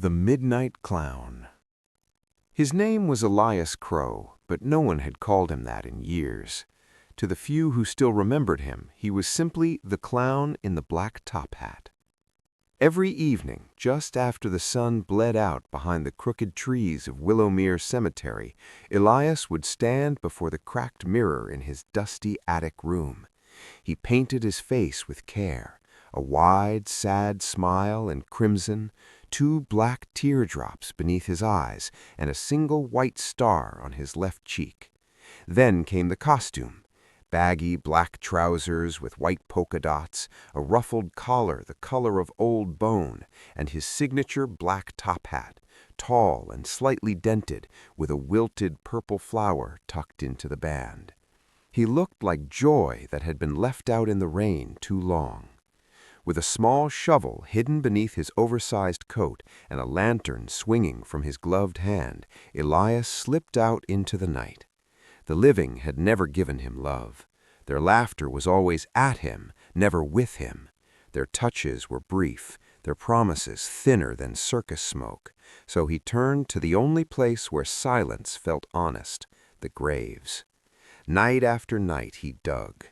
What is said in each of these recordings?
The Midnight Clown. His name was Elias Crow, but no one had called him that in years. To the few who still remembered him, he was simply the clown in the black top hat. Every evening, just after the sun bled out behind the crooked trees of Willowmere Cemetery, Elias would stand before the cracked mirror in his dusty attic room. He painted his face with care, a wide, sad smile in crimson, 2 black teardrops beneath his eyes, and a single white star on his left cheek. Then came the costume. Baggy black trousers with white polka dots, a ruffled collar the color of old bone, and his signature black top hat, tall and slightly dented, with a wilted purple flower tucked into the band. He looked like joy that had been left out in the rain too long. With a small shovel hidden beneath his oversized coat and a lantern swinging from his gloved hand, Elias slipped out into the night. The living had never given him love. Their laughter was always at him, never with him. Their touches were brief, their promises thinner than circus smoke. So he turned to the only place where silence felt honest, the graves. Night after night he dug.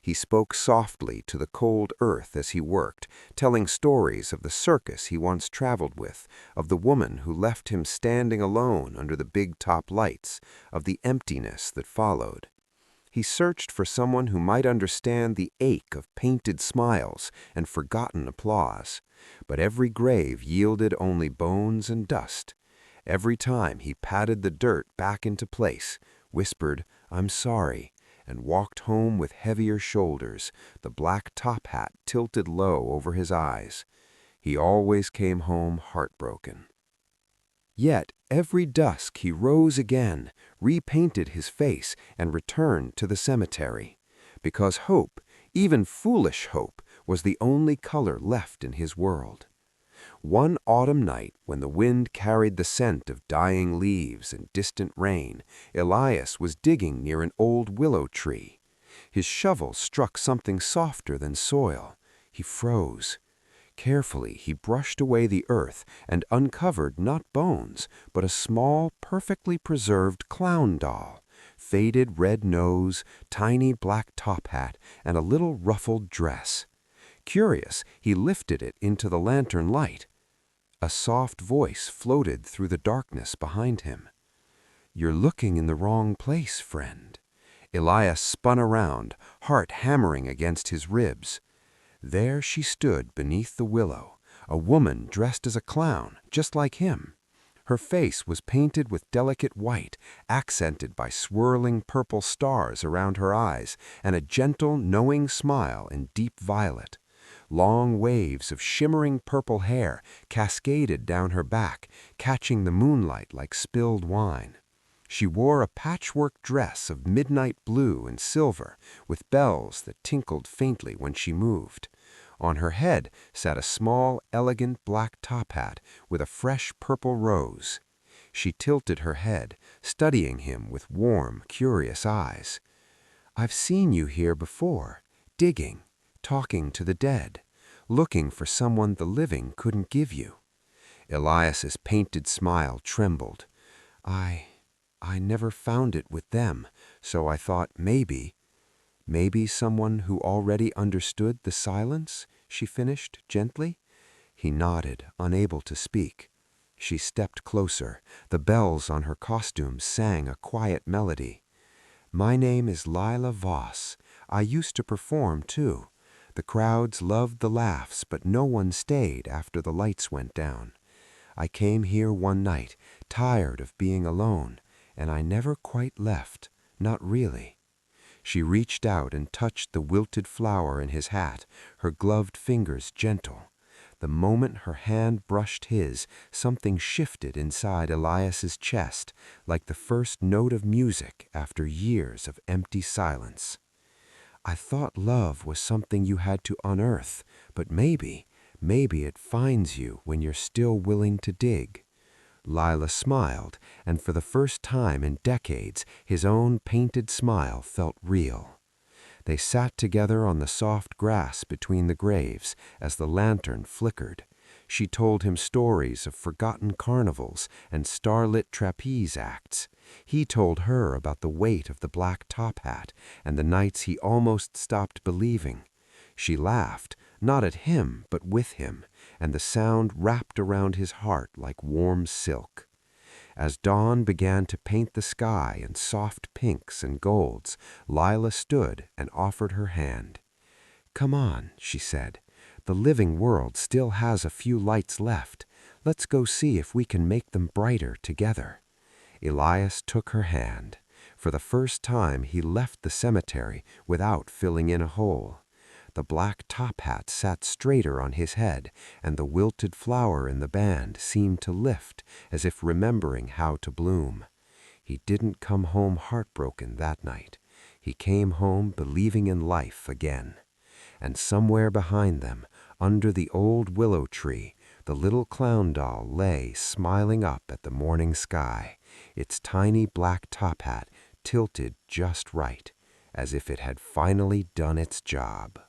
He spoke softly to the cold earth as he worked, telling stories of the circus he once traveled with, of the woman who left him standing alone under the big top lights, of the emptiness that followed. He searched for someone who might understand the ache of painted smiles and forgotten applause, but every grave yielded only bones and dust. Every time he patted the dirt back into place, whispered, "I'm sorry," and walked home with heavier shoulders, the black top hat tilted low over his eyes. He always came home heartbroken. Yet every dusk he rose again, repainted his face, and returned to the cemetery, because hope, even foolish hope, was the only color left in his world. One autumn night, when the wind carried the scent of dying leaves and distant rain, Elias was digging near an old willow tree. His shovel struck something softer than soil. He froze. Carefully, he brushed away the earth and uncovered not bones, but a small, perfectly preserved clown doll, faded red nose, tiny black top hat, and a little ruffled dress. Curious, he lifted it into the lantern light. A soft voice floated through the darkness behind him. "You're looking in the wrong place, friend." Elias spun around, heart hammering against his ribs. There she stood beneath the willow, a woman dressed as a clown, just like him. Her face was painted with delicate white, accented by swirling purple stars around her eyes, and a gentle, knowing smile in deep violet. Long waves of shimmering purple hair cascaded down her back, catching the moonlight like spilled wine. She wore a patchwork dress of midnight blue and silver, with bells that tinkled faintly when she moved. On her head sat a small, elegant black top hat with a fresh purple rose. She tilted her head, studying him with warm, curious eyes. "I've seen you here before, digging, talking to the dead, looking for someone the living couldn't give you." Elias's painted smile trembled. I never found it with them, so I thought maybe someone who already understood the silence," she finished gently. He nodded, unable to speak. She stepped closer. The bells on her costume sang a quiet melody. "My name is Lila Voss. I used to perform, too. The crowds loved the laughs, but no one stayed after the lights went down. I came here one night, tired of being alone, and I never quite left, not really." She reached out and touched the wilted flower in his hat, her gloved fingers gentle. The moment her hand brushed his, something shifted inside Elias's chest, like the first note of music after years of empty silence. "I thought love was something you had to unearth, but maybe it finds you when you're still willing to dig." Lila smiled, and for the first time in decades, his own painted smile felt real. They sat together on the soft grass between the graves as the lantern flickered. She told him stories of forgotten carnivals and starlit trapeze acts. He told her about the weight of the black top hat and the nights he almost stopped believing. She laughed, not at him, but with him, and the sound wrapped around his heart like warm silk. As dawn began to paint the sky in soft pinks and golds, Lila stood and offered her hand. "Come on," she said. "The living world still has a few lights left. Let's go see if we can make them brighter together." Elias took her hand. For the first time he left the cemetery without filling in a hole. The black top hat sat straighter on his head, and the wilted flower in the band seemed to lift, as if remembering how to bloom. He didn't come home heartbroken that night. He came home believing in life again. And somewhere behind them, under the old willow tree, the little clown doll lay smiling up at the morning sky, its tiny black top hat tilted just right, as if it had finally done its job.